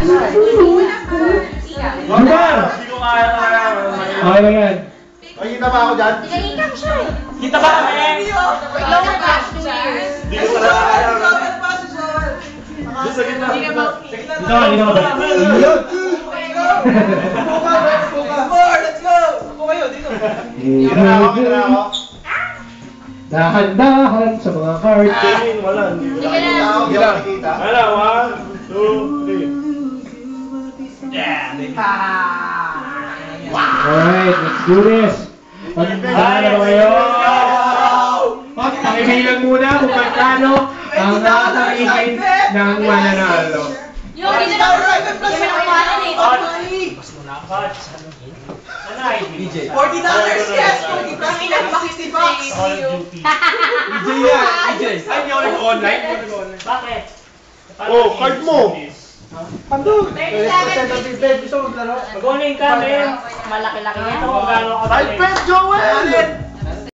Lugar! Hindi ko kaya talaga. Okay lang yan. Ay, kita ba ako dyan? Ika-ika siya eh. Kita ba kami? Lower back 2 years. Hindi ko talaga kaya. Sa gitna. Hindi ka ba? Dito ka, dito ka ba? Let's go! Ako kayo, dito. Dahan-dahan sa mga card. Wala, hindi ko nakikita. Wala, 1, 2, 3. Alright, let's do this. Pagkakala na ba kayo? Pakibilang muna kung magkano ang nakakaikin ng mananalo. Yung hindi na pinakuhanan eh. Mas muna ang cards. DJ. $40, yes! Ang ina, $60. DJ yan, DJ. Ay, hindi ako nag-online. Bakit? Oh, card mo. Pando! 37. Gusto mo maglaro? Mag-online ka, men. Malaki-laki yan. Type Joel!